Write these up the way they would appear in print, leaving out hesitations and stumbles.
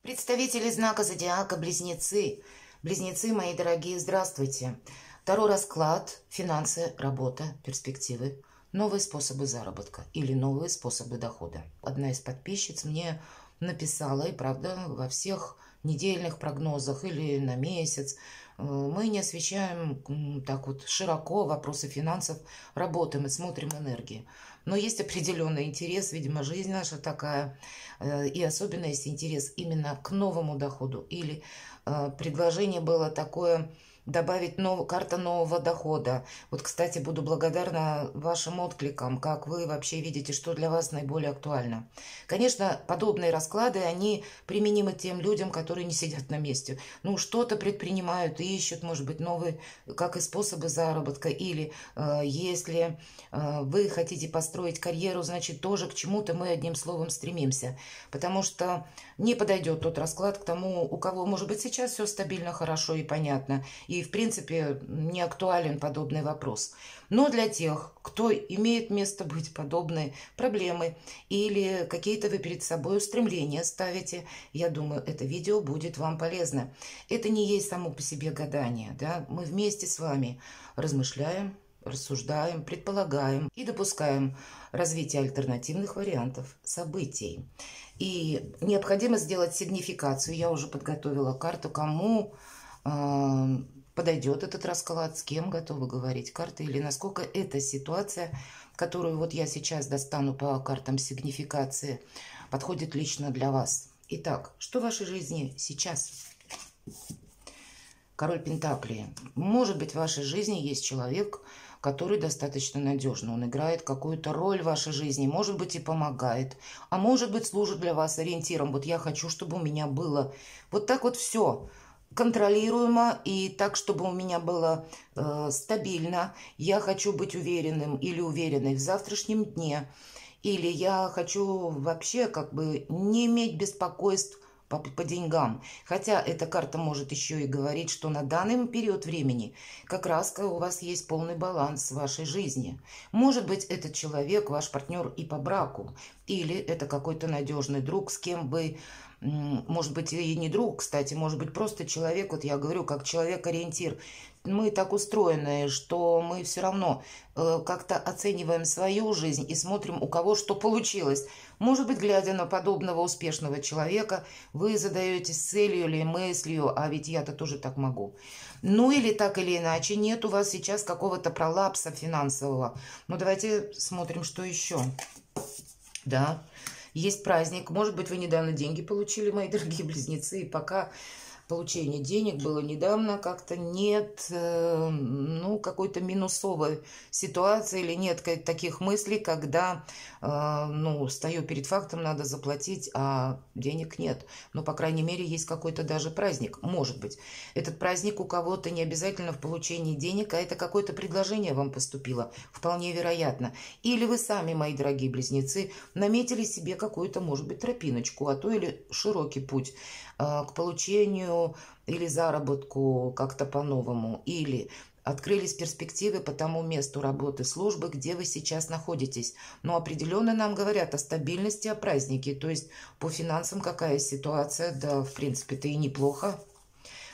Представители знака зодиака Близнецы. Близнецы, мои дорогие, здравствуйте. Второй расклад, финансы, работа, перспективы, новые способы заработка или новые способы дохода. Одна из подписчиц мне написала, и правда, во всех недельных прогнозах или на месяц мы не освещаем так вот широко вопросы финансов, работаем и смотрим энергии. Но есть определенный интерес, видимо, жизнь наша такая, и особенно есть интерес именно к новому доходу. Или предложение было такое: добавить карта нового дохода. Вот, кстати, буду благодарна вашим откликам, как вы вообще видите, что для вас наиболее актуально. Конечно, подобные расклады, они применимы тем людям, которые не сидят на месте. Ну, что-то предпринимают и ищут, может быть, новые, как и способы заработка. Или если вы хотите построить карьеру, значит, тоже к чему-то мы одним словом стремимся. Потому что не подойдет тот расклад к тому, у кого, может быть, сейчас все стабильно, хорошо и понятно. И, в принципе, не актуален подобный вопрос. Но для тех, кто имеет место быть подобные проблемы или какие-то вы перед собой устремления ставите, я думаю, это видео будет вам полезно. Это не есть само по себе гадание. Да? Мы вместе с вами размышляем, рассуждаем, предполагаем и допускаем развитие альтернативных вариантов событий. И необходимо сделать сигнификацию. Я уже подготовила карту, кому подойдет этот расклад, с кем готовы говорить карты, или насколько эта ситуация, которую вот я сейчас достану по картам сигнификации, подходит лично для вас. Итак, что в вашей жизни сейчас? Король Пентаклей. Может быть, в вашей жизни есть человек, который достаточно надежно. Он играет какую-то роль в вашей жизни, может быть, и помогает, а может быть, служит для вас ориентиром. Вот я хочу, чтобы у меня было вот так вот все контролируемо и так, чтобы у меня было стабильно. Я хочу быть уверенным или уверенной в завтрашнем дне. Или я хочу вообще как бы не иметь беспокойств по деньгам. Хотя эта карта может еще и говорить, что на данный период времени как раз у вас есть полный баланс в вашей жизни. Может быть, этот человек ваш партнер и по браку. Или это какой-то надежный друг, с кем вы... Может быть, и не друг, кстати, может быть, просто человек, вот я говорю, как человек-ориентир. Мы так устроены, что мы все равно как-то оцениваем свою жизнь и смотрим, у кого что получилось. Может быть, глядя на подобного успешного человека, вы задаетесь целью или мыслью, а ведь я-то тоже так могу. Ну или так или иначе, нет у вас сейчас какого-то пролапса финансового. Ну давайте смотрим, что еще. Да. Есть праздник. Может быть, вы недавно деньги получили, мои дорогие близнецы, и пока получение денег было недавно, как-то нет, ну, какой-то минусовой ситуации или нет таких мыслей, когда, ну, стою перед фактом, надо заплатить, а денег нет. Но, по крайней мере, есть какой-то даже праздник. Может быть, этот праздник у кого-то не обязательно в получении денег, а это какое-то предложение вам поступило, вполне вероятно. Или вы сами, мои дорогие близнецы, наметили себе какую-то, может быть, тропиночку, а то или широкий путь к получению или заработку как-то по-новому, или открылись перспективы по тому месту работы, службы, где вы сейчас находитесь. Но определенно нам говорят о стабильности, о празднике, то есть по финансам какая ситуация, да, в принципе-то и неплохо.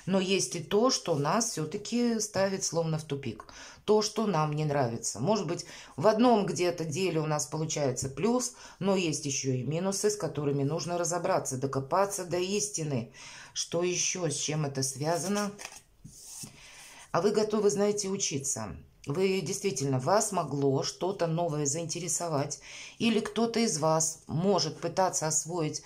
Но есть и то, что нас все-таки ставит словно в тупик. То, что нам не нравится. Может быть, в одном где-то деле у нас получается плюс, но есть еще и минусы, с которыми нужно разобраться, докопаться до истины. Что еще, с чем это связано? А вы готовы, знаете, учиться. Вы действительно, вас могло что-то новое заинтересовать. Или кто-то из вас может пытаться освоить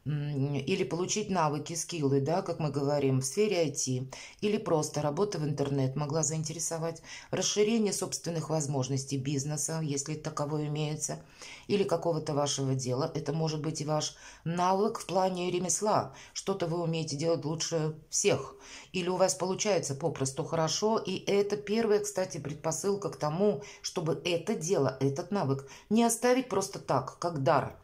или получить навыки, скиллы, да, как мы говорим, в сфере IT, или просто работа в интернет могла заинтересовать, расширение собственных возможностей бизнеса, если таковое имеется, или какого-то вашего дела. Это может быть и ваш навык в плане ремесла, что-то вы умеете делать лучше всех, или у вас получается попросту хорошо, и это первая, кстати, предпосылка к тому, чтобы это дело, этот навык не оставить просто так, как дар.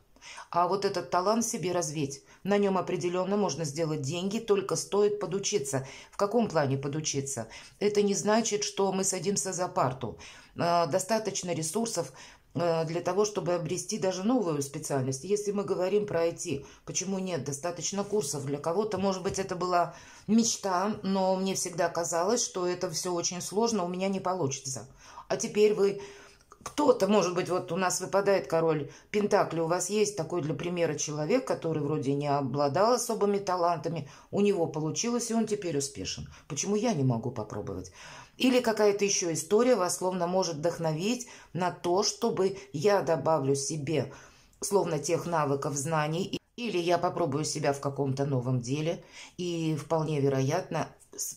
А вот этот талант себе развить, на нем определенно можно сделать деньги, только стоит подучиться. В каком плане подучиться? Это не значит, что мы садимся за парту. Достаточно ресурсов для того, чтобы обрести даже новую специальность. Если мы говорим про IT, почему нет? Достаточно курсов. Для кого-то, может быть, это была мечта, но мне всегда казалось, что это все очень сложно, у меня не получится. А теперь вы... Кто-то, может быть, вот у нас выпадает король Пентакли, у вас есть такой для примера человек, который вроде не обладал особыми талантами, у него получилось, и он теперь успешен. Почему я не могу попробовать? Или какая-то еще история вас словно может вдохновить на то, чтобы я добавлю себе словно тех навыков, знаний, или я попробую себя в каком-то новом деле, и вполне вероятно,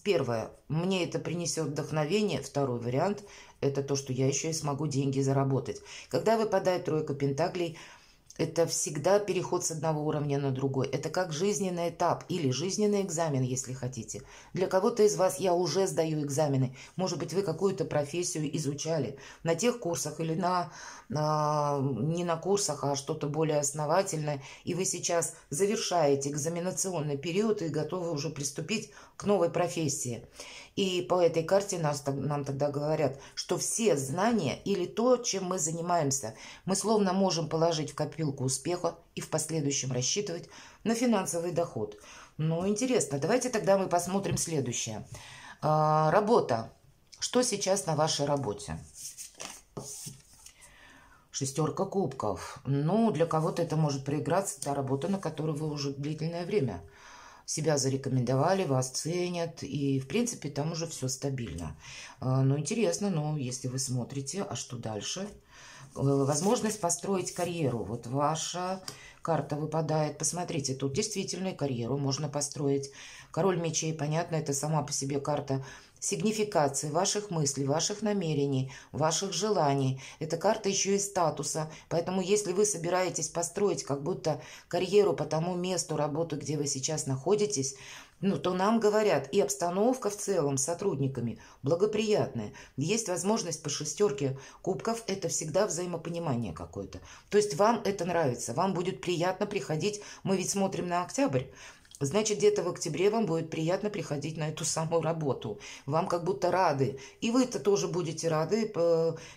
первое, мне это принесет вдохновение, второй вариант – это то, что я еще и смогу деньги заработать. Когда выпадает тройка пентаклей, это всегда переход с одного уровня на другой. Это как жизненный этап или жизненный экзамен, если хотите. Для кого-то из вас я уже сдаю экзамены. Может быть, вы какую-то профессию изучали на тех курсах или не на курсах, а что-то более основательное. И вы сейчас завершаете экзаменационный период и готовы уже приступить к новой профессии. И по этой карте нам тогда говорят, что все знания или то, чем мы занимаемся, мы словно можем положить в копилку успеха и в последующем рассчитывать на финансовый доход. Ну, интересно. Давайте тогда мы посмотрим следующее. Работа. Что сейчас на вашей работе? Шестерка кубков. Ну, для кого-то это может проиграться, та работа, на которую вы уже длительное время себя зарекомендовали, вас ценят, и, в принципе, там уже все стабильно. Ну, интересно, но если вы смотрите, а что дальше? Возможность построить карьеру. Вот ваша карта выпадает. Посмотрите, тут действительно карьеру можно построить. Король мечей, понятно, это сама по себе карта сигнификации ваших мыслей, ваших намерений, ваших желаний. Это карта еще и статуса. Поэтому если вы собираетесь построить как будто карьеру по тому месту работы, где вы сейчас находитесь, то нам говорят, и обстановка в целом с сотрудниками благоприятная. Есть возможность по шестерке кубков, это всегда взаимопонимание какое-то. То есть вам это нравится, вам будет приятно приходить, мы ведь смотрим на октябрь, значит, где-то в октябре вам будет приятно приходить на эту самую работу. Вам как будто рады. И вы-то тоже будете рады.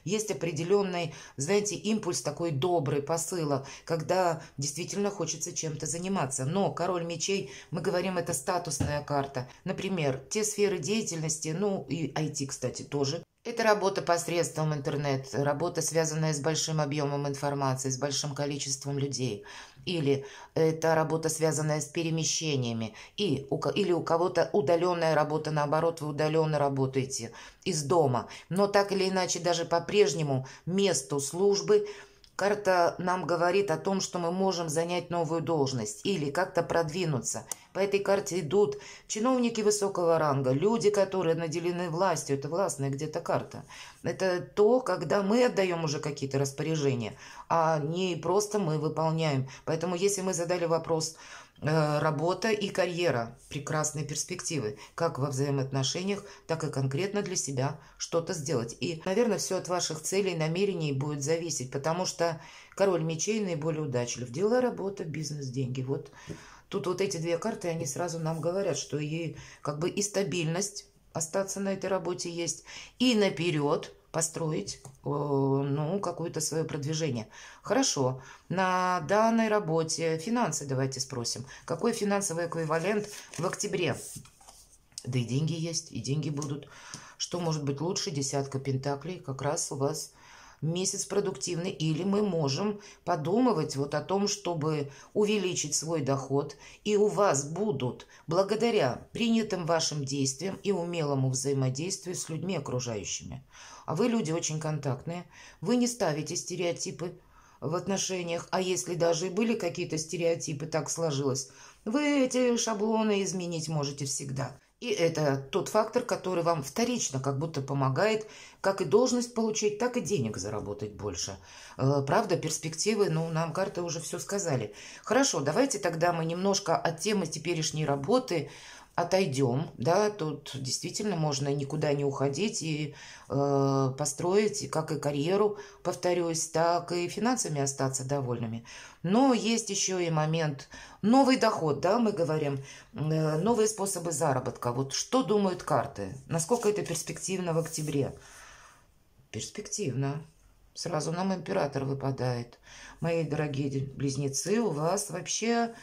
Есть определенный, знаете, импульс такой добрый, посыла, когда действительно хочется чем-то заниматься. Но король мечей, мы говорим, это статусная карта. Например, те сферы деятельности, ну и IT, кстати, тоже. Это работа посредством интернета, работа, связанная с большим объемом информации, с большим количеством людей. Или это работа, связанная с перемещениями. Или у кого-то удаленная работа, наоборот, вы удаленно работаете из дома. Но так или иначе, даже по-прежнему месту службы карта нам говорит о том, что мы можем занять новую должность или как-то продвинуться. По этой карте идут чиновники высокого ранга, люди, которые наделены властью. Это властная где-то карта. Это то, когда мы отдаем уже какие-то распоряжения, а не просто мы выполняем. Поэтому если мы задали вопрос работа и карьера, прекрасные перспективы, как во взаимоотношениях, так и конкретно для себя что-то сделать. И, наверное, все от ваших целей, намерений будет зависеть, потому что король мечей наиболее удачлив. Дела, работа, бизнес, деньги. Вот тут вот эти две карты, они сразу нам говорят, что ей как бы и стабильность остаться на этой работе есть, и наперед построить, какое-то свое продвижение. Хорошо, на данной работе финансы давайте спросим. Какой финансовый эквивалент в октябре? Да и деньги есть, и деньги будут. Что может быть лучше? Десятка пентаклей. Как раз у вас месяц продуктивный, или мы можем подумывать вот о том, чтобы увеличить свой доход, и у вас будут, благодаря принятым вашим действиям и умелому взаимодействию с людьми окружающими. А вы люди очень контактные, вы не ставите стереотипы в отношениях, а если даже и были какие-то стереотипы, так сложилось, вы эти шаблоны изменить можете всегда. И это тот фактор, который вам вторично как будто помогает как и должность получить, так и денег заработать больше. Правда, перспективы, нам карты уже все сказали. Хорошо, давайте тогда мы немножко от темы теперешней работы отойдем, да, тут действительно можно никуда не уходить и построить как и карьеру, повторюсь, так и финансами остаться довольными. Но есть еще и момент новый доход, да, мы говорим, новые способы заработка. Вот что думают карты? Насколько это перспективно в октябре? Перспективно. Сразу нам император выпадает. Мои дорогие близнецы, у вас вообще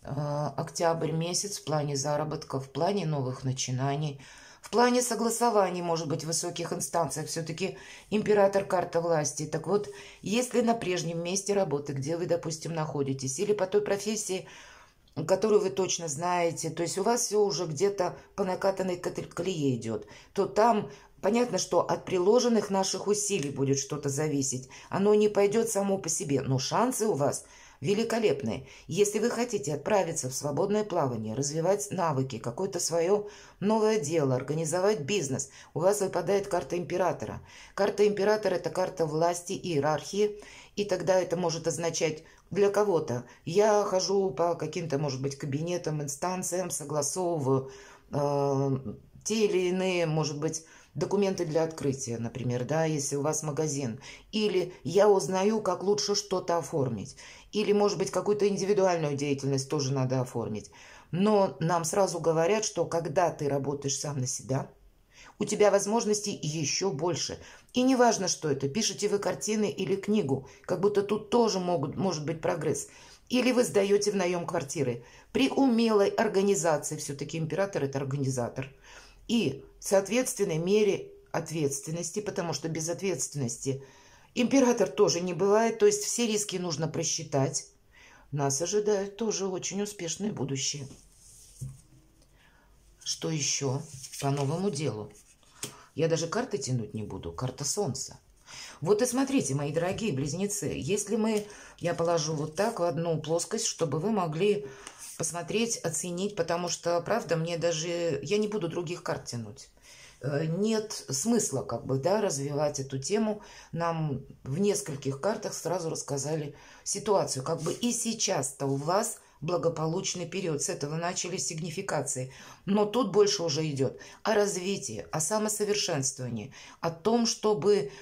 октябрь месяц в плане заработков, в плане новых начинаний, в плане согласований, может быть, в высоких инстанциях. Все-таки император — карта власти. Так вот, если на прежнем месте работы, где вы, допустим, находитесь, или по той профессии, которую вы точно знаете, то есть у вас все уже где-то по накатанной колее идет, то там понятно, что от приложенных наших усилий будет что-то зависеть. Оно не пойдет само по себе, но шансы у вас великолепные. Если вы хотите отправиться в свободное плавание, развивать навыки, какое-то свое новое дело, организовать бизнес, у вас выпадает карта императора. Карта императора — это карта власти и иерархии, и тогда это может означать для кого-то: я хожу по каким-то, может быть, кабинетам, инстанциям, согласовываю те или иные, может быть, документы для открытия, например, да, если у вас магазин. Или я узнаю, как лучше что-то оформить. Или, может быть, какую-то индивидуальную деятельность тоже надо оформить. Но нам сразу говорят, что когда ты работаешь сам на себя, у тебя возможностей еще больше. И не важно, что это, пишете вы картины или книгу, как будто тут тоже может быть прогресс. Или вы сдаете в наем квартиры. При умелой организации, все-таки император — это организатор, и в соответственной мере ответственности, потому что без ответственности император тоже не бывает, то есть все риски нужно просчитать. Нас ожидает тоже очень успешное будущее. Что еще по новому делу? Я даже карты тянуть не буду, карта Солнца. Вот и смотрите, мои дорогие близнецы, если я положу вот так в одну плоскость, чтобы вы могли посмотреть, оценить, потому что, правда, я не буду других карт тянуть. Нет смысла, как бы, да, развивать эту тему. Нам в нескольких картах сразу рассказали ситуацию. Как бы и сейчас-то у вас благополучный период. С этого начали сигнификации. Но тут больше уже идет о развитии, о самосовершенствовании, о том, чтобы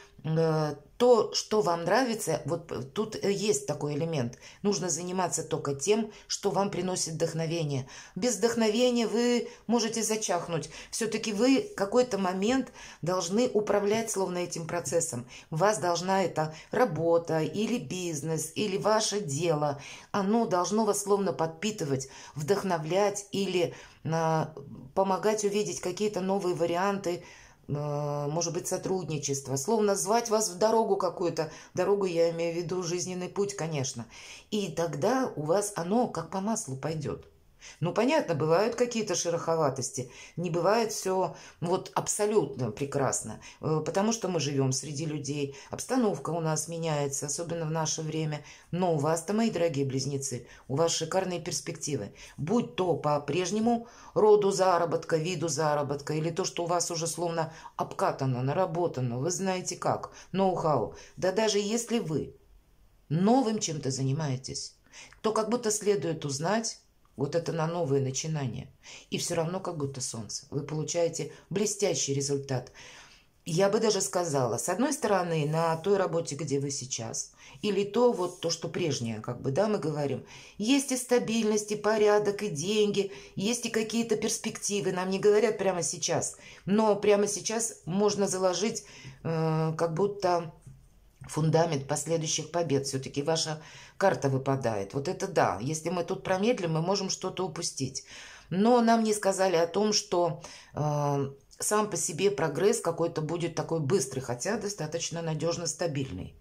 то, что вам нравится, вот тут есть такой элемент. Нужно заниматься только тем, что вам приносит вдохновение. Без вдохновения вы можете зачахнуть. Все-таки вы в какой-то момент должны управлять словно этим процессом. У вас должна эта работа или бизнес, или ваше дело, оно должно вас словно подпитывать, вдохновлять или помогать увидеть какие-то новые варианты, может быть, сотрудничество, словно звать вас в дорогу какую-то. Дорогу я имею в виду жизненный путь, конечно. И тогда у вас оно как по маслу пойдет. Ну, понятно, бывают какие-то шероховатости, не бывает все вот абсолютно прекрасно, потому что мы живем среди людей, обстановка у нас меняется, особенно в наше время. Но у вас-то, мои дорогие близнецы, у вас шикарные перспективы. Будь то по прежнему роду заработка, виду заработка, или то, что у вас уже словно обкатано, наработано, вы знаете как, ноу-хау. Да даже если вы новым чем-то занимаетесь, то как будто следует узнать, вот это на новые начинания. И все равно как будто солнце. Вы получаете блестящий результат. Я бы даже сказала, с одной стороны, на той работе, где вы сейчас, или то, что прежнее, как бы, да, мы говорим, есть и стабильность, и порядок, и деньги, есть и какие-то перспективы. Нам не говорят прямо сейчас, но прямо сейчас можно заложить как будто фундамент последующих побед. Все-таки ваша карта выпадает. Вот это да. Если мы тут промедлим, мы можем что-то упустить. Но нам не сказали о том, что сам по себе прогресс какой-то будет такой быстрый, хотя достаточно надежно стабильный.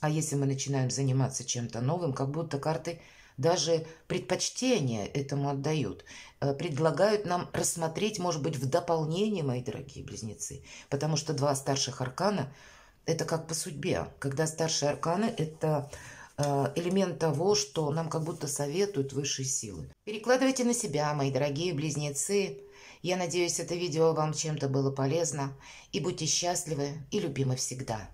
А если мы начинаем заниматься чем-то новым, как будто карты даже предпочтение этому отдают. Предлагают нам рассмотреть, может быть, в дополнение, мои дорогие близнецы. Потому что два старших аркана — это как по судьбе. Когда старшие арканы — это элемент того, что нам как будто советуют высшие силы. Перекладывайте на себя, мои дорогие близнецы. Я надеюсь, это видео вам чем-то было полезно. И будьте счастливы и любимы всегда.